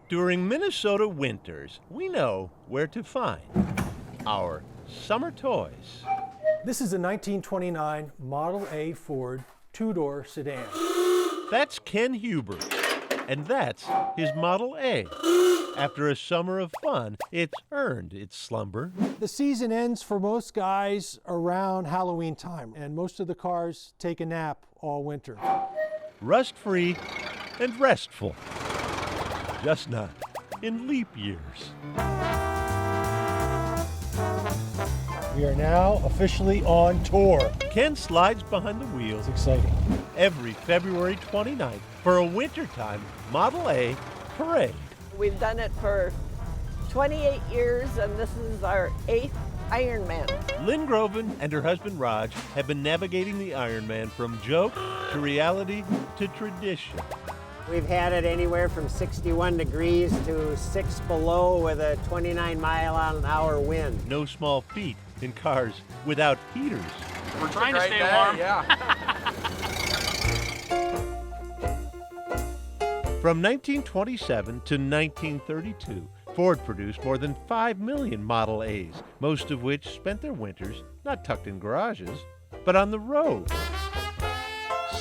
During Minnesota winters, we know where to find our summer toys. This is a 1929 Model A Ford two-door sedan. That's Ken Huber, and that's his Model A. After a summer of fun, it's earned its slumber. The season ends for most guys around Halloween time, and most of the cars take a nap all winter. Rust-free and restful. Just not in leap years. We are now officially on tour. Ken slides behind the wheels It's exciting. every February 29th for a wintertime Model A parade. We've done it for 28 years, and this is our 8th Ironman. Lynn Groven and her husband Raj have been navigating the Ironman from joke to reality to tradition. We've had it anywhere from 61 degrees to 6 below with a 29-mile-an-hour wind. No small feat in cars without heaters. We're trying to stay warm. From 1927 to 1932, Ford produced more than 5 million Model A's, most of which spent their winters not tucked in garages, but on the road.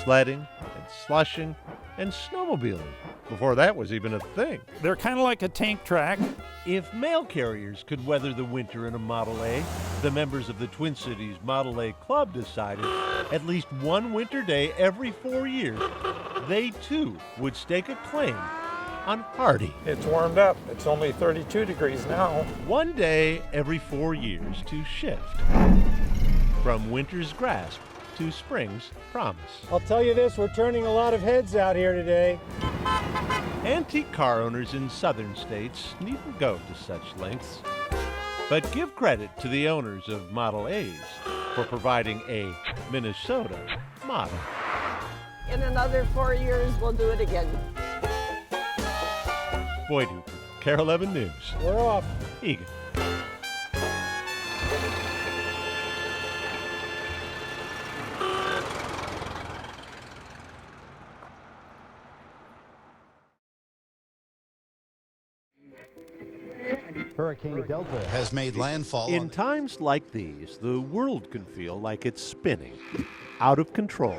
Sledding and slushing and snowmobiling, before that was even a thing. They're kind of like a tank track. If mail carriers could weather the winter in a Model A, the members of the Twin Cities Model A Club decided at least one winter day every 4 years, they too would stake a claim on Hardy. It's warmed up. It's only 32 degrees now. One day every 4 years to shift from winter's grasp to spring's promise. I'll tell you this, we're turning a lot of heads out here today. Antique car owners in southern states needn't go to such lengths. But give credit to the owners of Model A's for providing a Minnesota model. In another 4 years, we'll do it again. Boyd Hooper, Care 11 News. We're off. Egan. Hurricane Delta has made landfall. In times like these, the world can feel like it's spinning, out of control.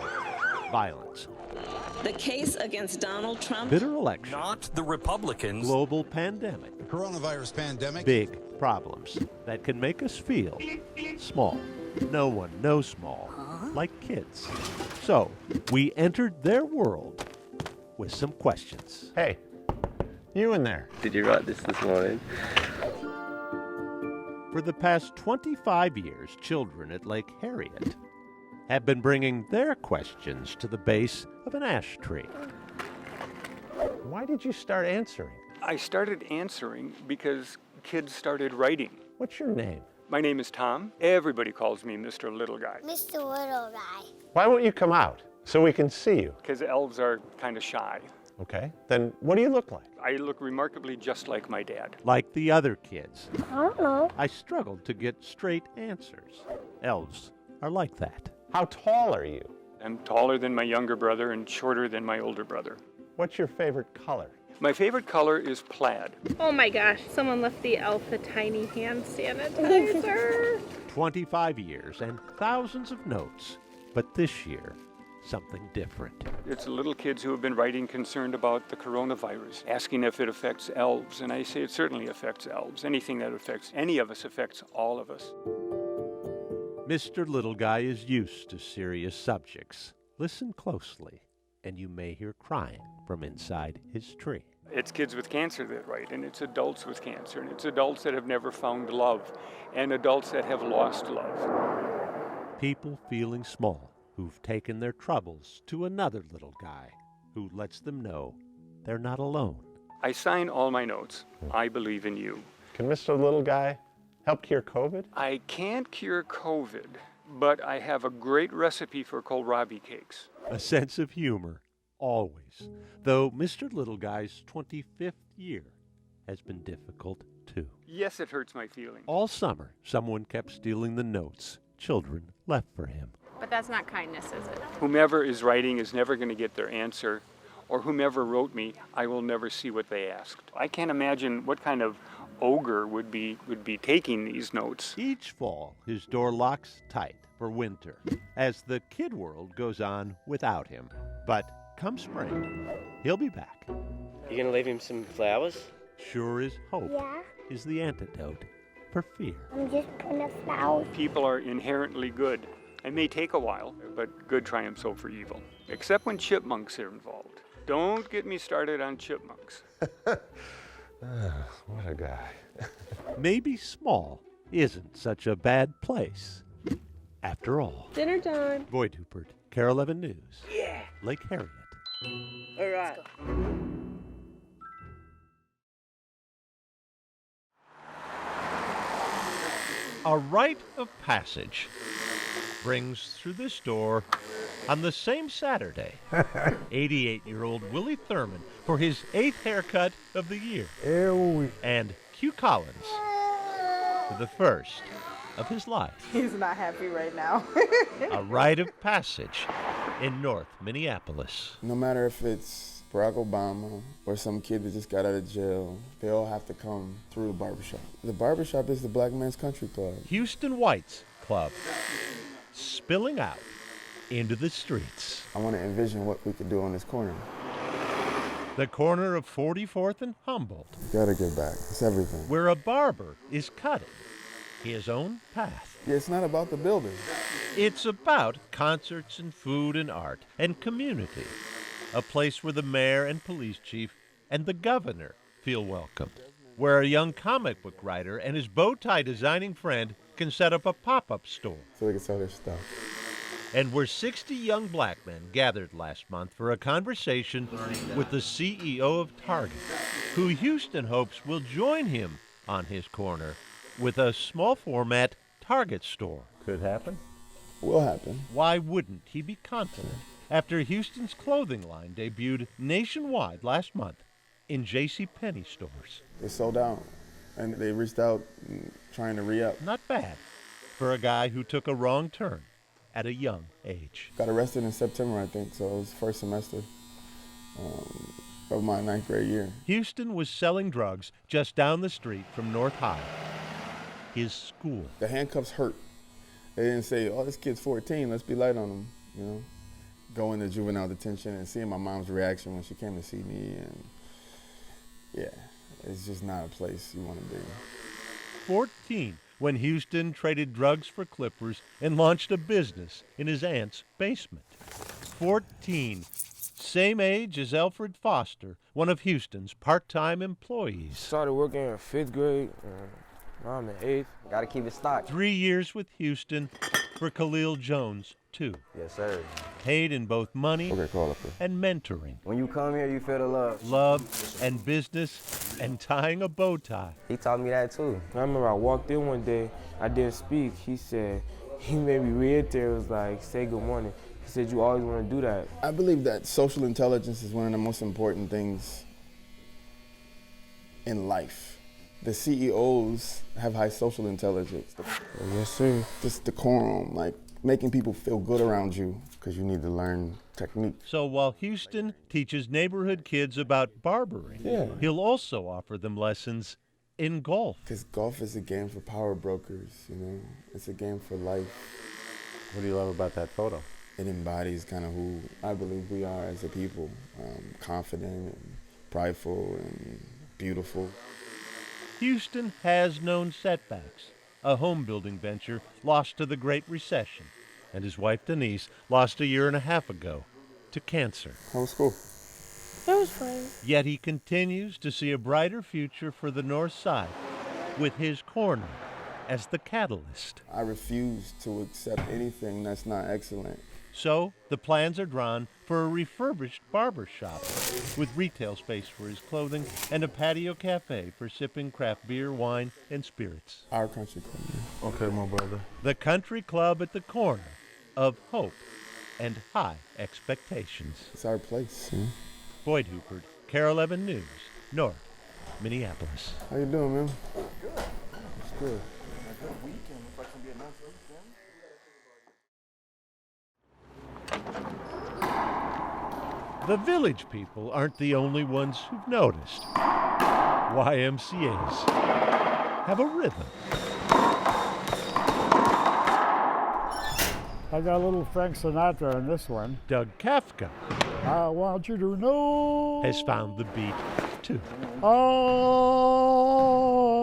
Violence, The case against Donald Trump. bitter election, Not the Republicans. global pandemic, The coronavirus pandemic. big problems that can make us feel small. No one knows small like kids. So we entered their world with some questions. Hey, you in there. Did you write this morning? For the past 25 years, children at Lake Harriet have been bringing their questions to the base of an ash tree. Why did you start answering? I started answering because kids started writing. What's your name? My name is Tom. Everybody calls me Mr. Little Guy Mr. Little Guy. Why won't you come out so we can see you? because elves are kind of shy. Okay, then what do you look like? I look remarkably just like my dad. Like the other kids, I don't know. I struggled to get straight answers. Elves are like that. How tall are you? I'm taller than my younger brother and shorter than my older brother. What's your favorite color? My favorite color is plaid. Oh my gosh, someone left the elf a tiny hand sanitizer. 25 years and thousands of notes. But this year, something different. It's little kids who have been writing concerned about the coronavirus, asking if it affects elves, and I say it certainly affects elves. Anything that affects any of us affects all of us. Mr. Little Guy is used to serious subjects. Listen closely, and you may hear crying from inside his tree. It's kids with cancer that write, and it's adults with cancer, and it's adults that have never found love, and adults that have lost love. People feeling small who've taken their troubles to another little guy who lets them know they're not alone. I sign all my notes. I believe in you. Can Mr. Little Guy help cure COVID? I can't cure COVID, but I have a great recipe for kohlrabi cakes. A sense of humor, always. Though Mr. Little Guy's 25th year has been difficult too. Yes, it hurts my feelings. All summer, someone kept stealing the notes children left for him. But that's not kindness, is it? Whomever is writing is never going to get their answer or whomever wrote me, I will never see what they asked. I can't imagine what kind of ogre would be taking these notes. Each fall, his door locks tight for winter as the kid world goes on without him. But come spring, he'll be back. You gonna leave him some flowers? Sure as hope Yeah, is the antidote for fear. I'm just putting flowers. People are inherently good. It may take a while, but good triumphs over evil. Except when chipmunks are involved. Don't get me started on chipmunks. What a guy. Maybe small isn't such a bad place after all. Dinner time. Boyd Hupert, Care 11 News. Yeah. Lake Harriet. All right. A rite of passage brings through this door on the same Saturday 88-year-old Willie Thurman for his 8th haircut of the year. And Q Collins for the first of his life. He's not happy right now. A rite of passage in North Minneapolis. No matter if it's Barack Obama or some kid that just got out of jail, they all have to come through the barbershop. The barbershop is the black man's country club. Houston White's club spilling out into the streets. I want to envision what we could do on this corner. The corner of 44th and Humboldt. You gotta get back. It's everything. Where a barber is cutting his own path. Yeah, it's not about the building. It's about concerts and food and art and community. A place where the mayor and police chief and the governor feel welcome. Where a young comic book writer and his bow tie designing friend can set up a pop-up store. So they can sell their stuff. And where 60 young black men gathered last month for a conversation with the CEO of Target, who Houston hopes will join him on his corner with a small format Target store. Could happen. Will happen. Why wouldn't he be confident after Houston's clothing line debuted nationwide last month in JCPenney stores? They sold out, and they reached out trying to re-up. Not bad for a guy who took a wrong turn at a young age. Got arrested in September, I think, so it was first semester of my 9th grade year. Houston was selling drugs just down the street from North High, his school. The handcuffs hurt. They didn't say, oh, this kid's 14, let's be light on him, you know. Going to juvenile detention and seeing my mom's reaction when she came to see me, and yeah, it's just not a place you want to be. 14, when Houston traded drugs for clippers and launched a business in his aunt's basement. 14, same age as Alfred Foster, one of Houston's part-time employees. Started working in 5th grade, now I'm in 8th. Gotta keep it stocked. 3 years with Houston for Khalil Jones, too. Yes, sir. Paid in both money and mentoring. When you come here, you feel the love. Love and business and tying a bow tie. He taught me that too. I remember I walked in one day, I didn't speak. He said, he made me read there, it was like, say good morning. He said, you always want to do that. I believe that social intelligence is one of the most important things in life. The CEOs have high social intelligence. Yes, sir. Just decorum, like making people feel good around you because you need to learn technique. So while Houston teaches neighborhood kids about barbering, he'll also offer them lessons in golf. Because golf is a game for power brokers, you know? It's a game for life. What do you love about that photo? It embodies kind of who I believe we are as a people. Confident and prideful and beautiful. Houston has known setbacks. A home building venture lost to the Great Recession, and his wife Denise lost a year and a half ago to cancer. How was school? It was fun. Yet he continues to see a brighter future for the North Side with his corner as the catalyst. I refuse to accept anything that's not excellent. So the plans are drawn for a refurbished barbershop with retail space for his clothing and a patio cafe for sipping craft beer, wine, and spirits. Our country club. Okay, my brother. The country club at the corner of hope and high expectations. It's our place. Yeah. Boyd Hupert, Care 11 News, North Minneapolis. How you doing, man? Good. It's good. A good weekend. If I can be a nice weekend. The village people aren't the only ones who've noticed. YMCAs have a rhythm. I got a little Frank Sinatra in this one. Doug Kafka I want you to know has found the beat, too. all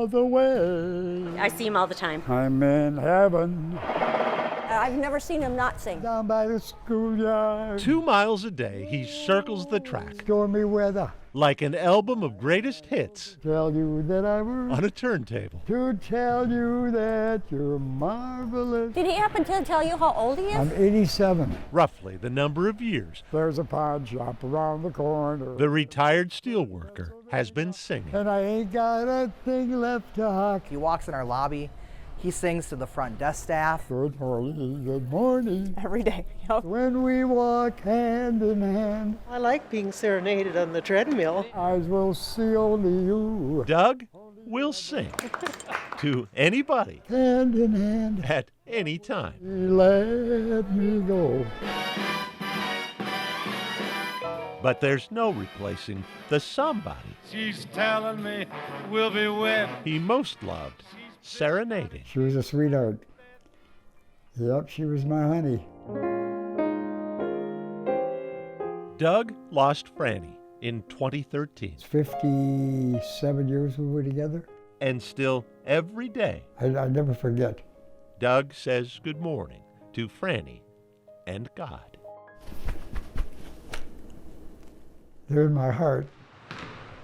the way. I see him all the time. I'm in heaven. I've never seen him not sing. Down by the schoolyard. 2 miles a day, he circles the track Stormy weather. like an album of greatest hits Tell you that I was on a turntable. to tell you that you're marvelous. Did he happen to tell you how old he is? I'm 87. Roughly the number of years There's a pawn shop around the corner. the retired steelworker has been singing. And I ain't got a thing left to hock. He walks in our lobby. He sings to the front desk staff. Good morning, good morning. Every day. Yep. When we walk hand in hand, I like being serenaded on the treadmill. eyes will see only you. Doug will sing to anybody Hand in hand, at any time. let me go. But there's no replacing the somebody She's telling me we'll be wed. he most loved, serenading. She was a sweetheart. Yep, she was my honey. Doug lost Franny in 2013, It's 57 years we were together. and still every day, I never forget. Doug says good morning to Franny and God. They're in my heart.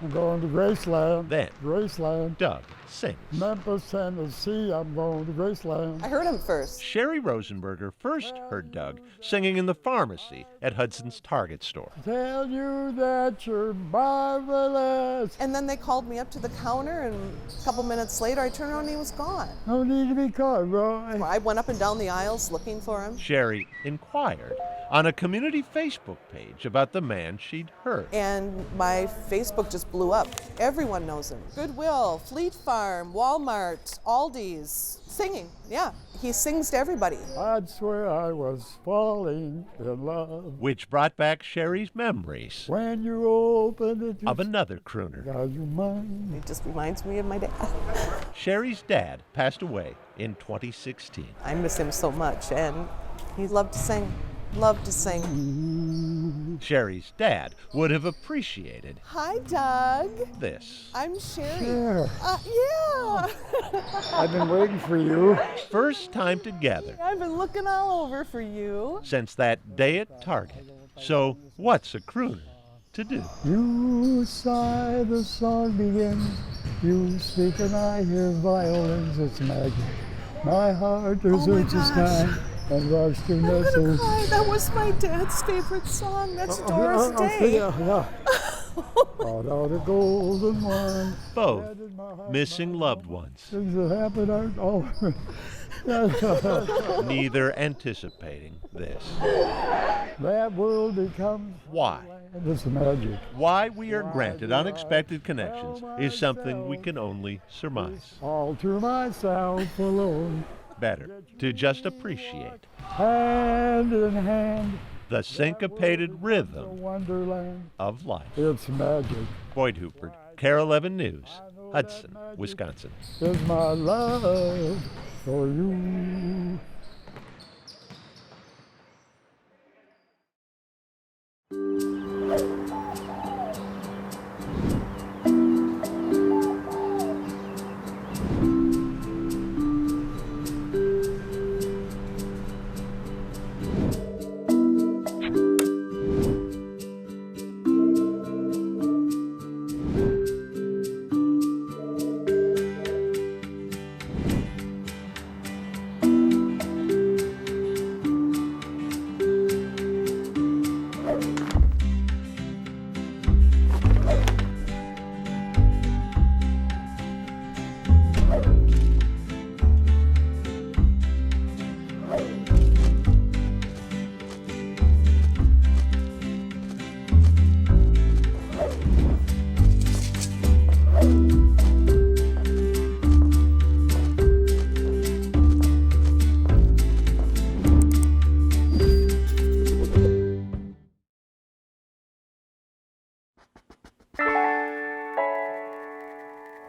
I'm going to Graceland. Then Graceland. Doug sings. Memphis, Tennessee, I'm going to Graceland. I heard him first. Sherry Rosenberger first heard Doug singing in the pharmacy at Hudson's Target store. Tell you that you're marvelous. And then they called me up to the counter, and a couple minutes later, I turned around and he was gone. No need to be caught, Roy. I went up and down the aisles looking for him. Sherry inquired on a community Facebook page about the man she'd heard. And my Facebook just blew up. Everyone knows him. Goodwill, Fleet Farm, Walmart, Aldi's, singing. Yeah, he sings to everybody. I'd swear I was falling in love. Which brought back Sherry's memories When you opened it, of another crooner. are you mine? It just reminds me of my dad. Sherry's dad passed away in 2016. I miss him so much, and he loved to sing. Loved to sing. Sherry's dad would have appreciated Hi, Doug. this. I'm Sherry. Sure. Yeah. I've been waiting for you. First time together I've been looking all over for you. since that day at Target. So what's a crooner to do? You sigh, the song begins. You speak and I hear violins. It's magic. My heart deserts the sky and rush to I'm gonna nestle. cry. That was my dad's favorite song. That's Doris Day. Yeah. Oh, the golden one. Both missing loved ones, Things that happen aren't all. neither anticipating this. That world becomes Why? this magic. Why we are granted unexpected connections is something we can only surmise. All to myself alone. Better to just appreciate Hand in hand. the syncopated The rhythm wonderland. of life. It's magic. Boyd Hooper, KARE 11 News, Hudson, Wisconsin. Is my love for you.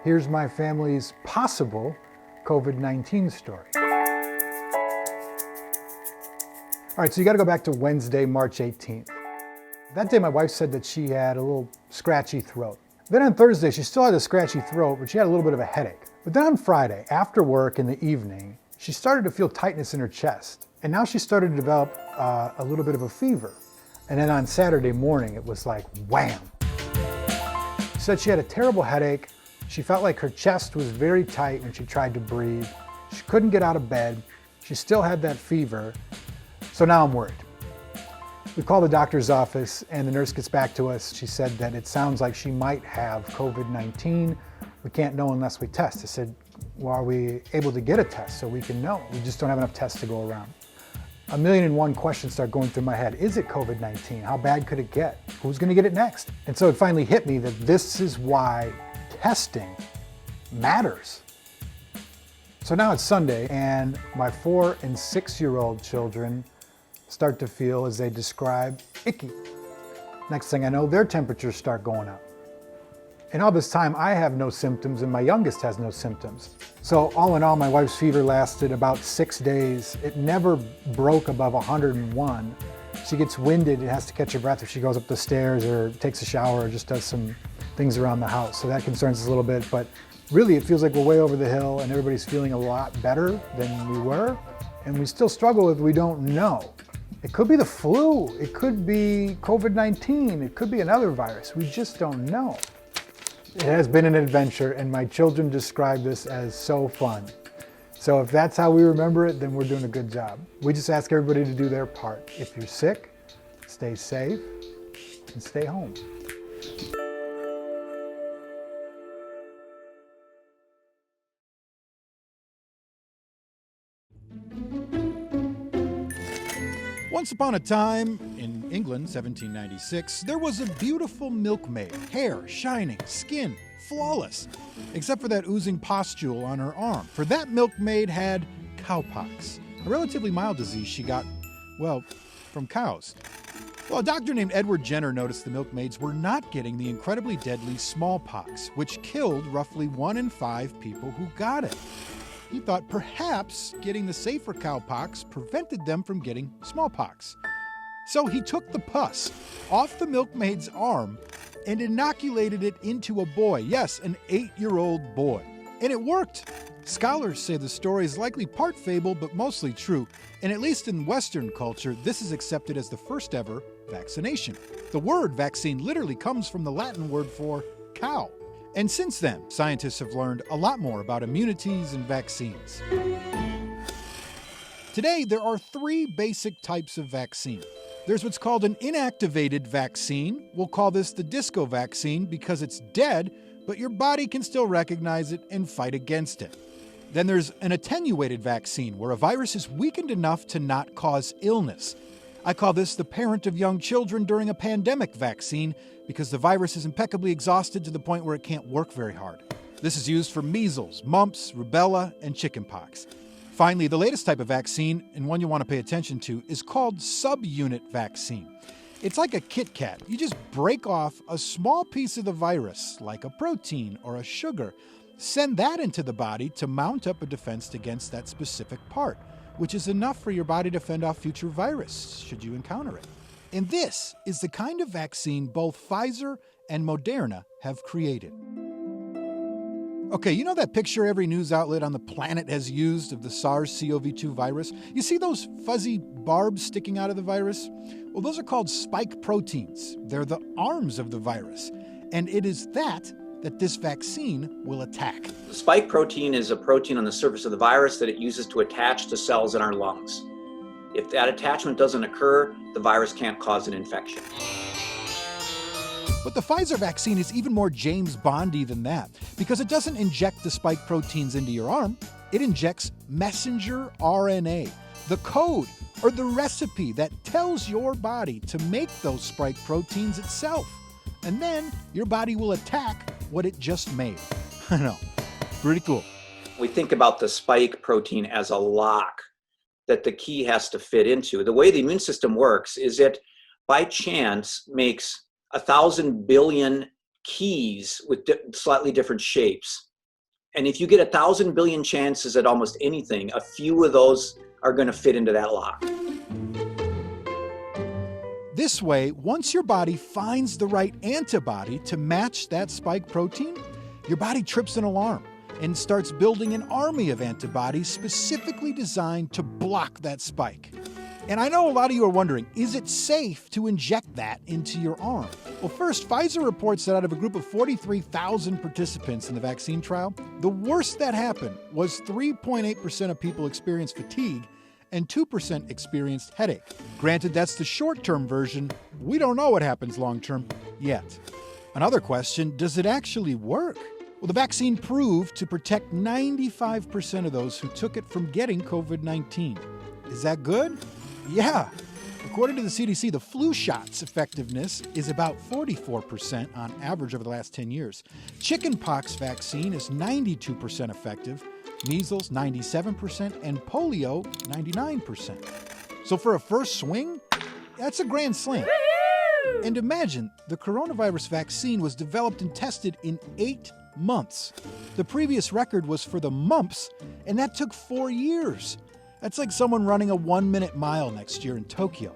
Here's my family's possible COVID-19 story. All right, so you got to go back to Wednesday, March 18th. That day, my wife said that she had a little scratchy throat. Then on Thursday, she still had a scratchy throat, but she had a little bit of a headache. But then on Friday, after work in the evening, she started to feel tightness in her chest. And now she started to develop a little bit of a fever. And then on Saturday morning, it was like wham. She said she had a terrible headache. She felt like her chest was very tight when she tried to breathe. She couldn't get out of bed. She still had that fever. So now I'm worried. We call the doctor's office and the nurse gets back to us. She said that it sounds like she might have COVID-19. We can't know unless we test. I said, well, are we able to get a test so we can know? We just don't have enough tests to go around. 1,000,001 questions start going through my head. Is it COVID-19? How bad could it get? Who's gonna get it next? And so it finally hit me that this is why testing matters. So now it's Sunday and my 4- and 6-year-old children start to feel, as they describe, icky. Next thing I know, their temperatures start going up. And all this time, I have no symptoms and my youngest has no symptoms. So all in all, my wife's fever lasted about 6 days. It never broke above 101. She gets winded and has to catch her breath if she goes up the stairs or takes a shower or just does some things around the house. So that concerns us a little bit, but really it feels like we're way over the hill and everybody's feeling a lot better than we were. And we still struggle with we don't know. It could be the flu, it could be COVID-19, it could be another virus. We just don't know. It has been an adventure and my children describe this as so fun. So if that's how we remember it, then we're doing a good job. We just ask everybody to do their part. If you're sick, stay safe and stay home. Once upon a time, in England, 1796, there was a beautiful milkmaid, hair shining, skin flawless, except for that oozing pustule on her arm. For that milkmaid had cowpox, a relatively mild disease she got, well, from cows. Well, a doctor named Edward Jenner noticed the milkmaids were not getting the incredibly deadly smallpox, which killed roughly 1 in 5 people who got it. He thought perhaps getting the safer cowpox prevented them from getting smallpox. So he took the pus off the milkmaid's arm and inoculated it into a boy. Yes, an 8-year-old boy. And it worked. Scholars say the story is likely part fable, but mostly true. And at least in Western culture, this is accepted as the first ever vaccination. The word vaccine literally comes from the Latin word for cow. And since then, scientists have learned a lot more about immunities and vaccines. Today, there are 3 basic types of vaccine. There's what's called an inactivated vaccine. We'll call this the disco vaccine because it's dead, but your body can still recognize it and fight against it. Then there's an attenuated vaccine where a virus is weakened enough to not cause illness. I call this the parent of young children during a pandemic vaccine because the virus is impeccably exhausted to the point where it can't work very hard. This is used for measles, mumps, rubella, and chickenpox. Finally, the latest type of vaccine, and one you want to pay attention to, is called subunit vaccine. It's like a Kit Kat. You just break off a small piece of the virus, like a protein or a sugar, send that into the body to mount up a defense against that specific part, which is enough for your body to fend off future virus, should you encounter it. And this is the kind of vaccine both Pfizer and Moderna have created. Okay, you know that picture every news outlet on the planet has used of the SARS-CoV-2 virus? You see those fuzzy barbs sticking out of the virus? Well, those are called spike proteins. They're the arms of the virus. And it is that this vaccine will attack. The spike protein is a protein on the surface of the virus that it uses to attach to cells in our lungs. If that attachment doesn't occur, the virus can't cause an infection. But the Pfizer vaccine is even more James Bondy than that, because it doesn't inject the spike proteins into your arm. It injects messenger RNA, the code or the recipe that tells your body to make those spike proteins itself. And then your body will attack what it just made. I know, pretty cool. We think about the spike protein as a lock that the key has to fit into. The way the immune system works is it, by chance, makes 1,000 billion keys with slightly different shapes. And if you get 1,000 billion chances at almost anything, a few of those are going to fit into that lock. This way, once your body finds the right antibody to match that spike protein, your body trips an alarm and starts building an army of antibodies specifically designed to block that spike. And I know a lot of you are wondering, is it safe to inject that into your arm? Well, first, Pfizer reports that out of a group of 43,000 participants in the vaccine trial, the worst that happened was 3.8% of people experienced fatigue and 2% experienced headache. Granted, that's the short-term version. We don't know what happens long-term yet. Another question, does it actually work? Well, the vaccine proved to protect 95% of those who took it from getting COVID-19. Is that good? Yeah. According to the CDC, the flu shot's effectiveness is about 44% on average over the last 10 years. Chickenpox vaccine is 92% effective, measles 97%, and polio 99%. So for a first swing, that's a grand slam. Woo-hoo! And imagine, the coronavirus vaccine was developed and tested in 8 months. The previous record was for the mumps, and that took 4 years. That's like someone running a 1-minute mile next year in Tokyo.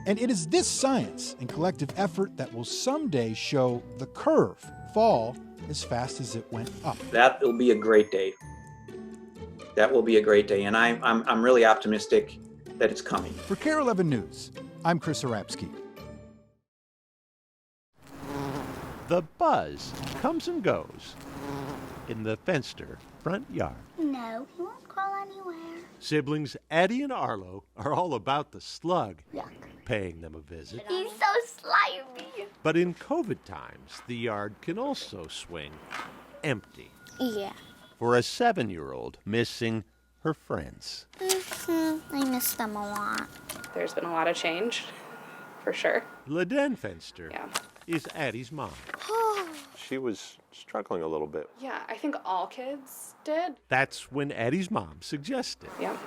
And it is this science and collective effort that will someday show the curve fall as fast as it went up. That will be a great day. That will be a great day, and I'm really optimistic that it's coming. For KARE 11 News, I'm Chris Arabsky. The buzz comes and goes in the Fenster front yard. No, he won't crawl anywhere. Siblings Addie and Arlo are all about the slug, Yuck. paying them a visit. He's so slimy. But in COVID times, the yard can also swing empty. Yeah. For a 7-year-old missing her friends. I miss them a lot. There's been a lot of change, for sure. Laden Fenster is Addie's mom. She was struggling a little bit. Yeah, I think all kids did. That's when Addie's mom suggested Yeah.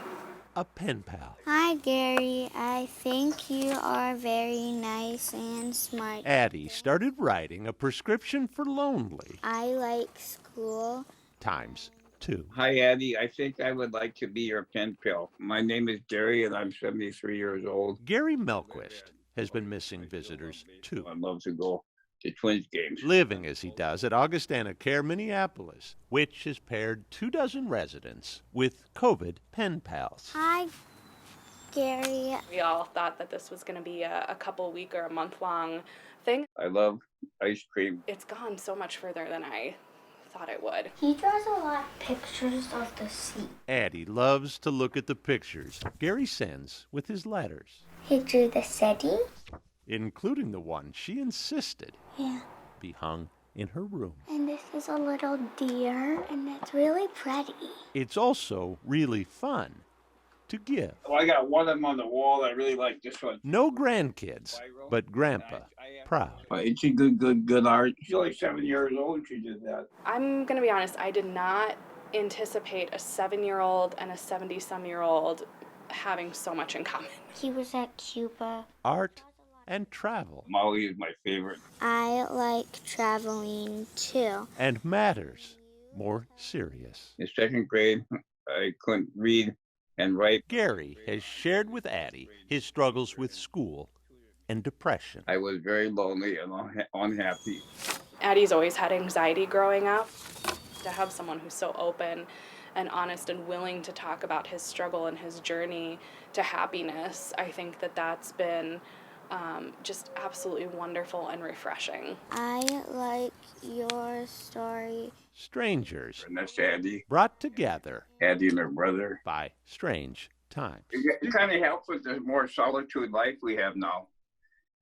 a pen pal. Hi, Gary. I think you are very nice and smart. Addie started writing a prescription for lonely I like school. times 2. Hi, Addie. I think I would like to be your pen pal. My name is Gary, and I'm 73 years old. Gary Melquist has been missing visitors too. I'd love to go to Twins games. Living as he does at Augustana Care, Minneapolis, which has paired 24 residents with COVID pen pals. Hi, Gary. We all thought that this was going to be a couple week or a month-long thing. I love ice cream. It's gone so much further than I thought it would. He draws a lot of pictures of the sea. Addie loves to look at the pictures Gary sends with his letters, He drew the city. including the one she insisted Yeah. be hung in her room. And this is a little deer, and it's really pretty. It's also really fun to give. Oh, I got one of them on the wall. I really like this one. No grandkids, but Grandpa proud. It's a good art. She's only 7 years old when she did that. I'm going to be honest, I did not anticipate a 7-year-old and a 70-some-year-old having so much in common. He was at Cuba. Art and travel. Molly is my favorite. I like traveling too. And matters more serious. In 2nd grade, I couldn't read and write. Gary has shared with Addie his struggles with school and depression. I was very lonely and unhappy. Addie's always had anxiety growing up. To have someone who's so open and honest and willing to talk about his struggle and his journey to happiness, I think that that's been just absolutely wonderful and refreshing. I like your story. Strangers And that's Addie. brought together Addie and her brother. by strange times. It kind of helps with the more solitude life we have now.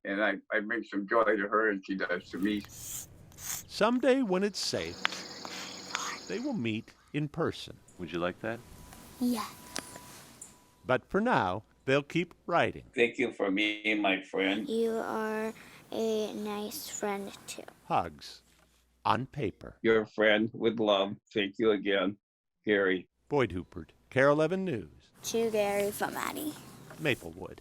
And I bring some joy to her, and she does to me. Someday when it's safe, they will meet in person. Would you like that? Yeah. But for now, they'll keep writing. Thank you for being my friend. You are a nice friend too. Hugs on paper. Your friend with love. Thank you again, Gary. Boyd Hoopert, KARE 11 News, To Gary from Addie. Maplewood.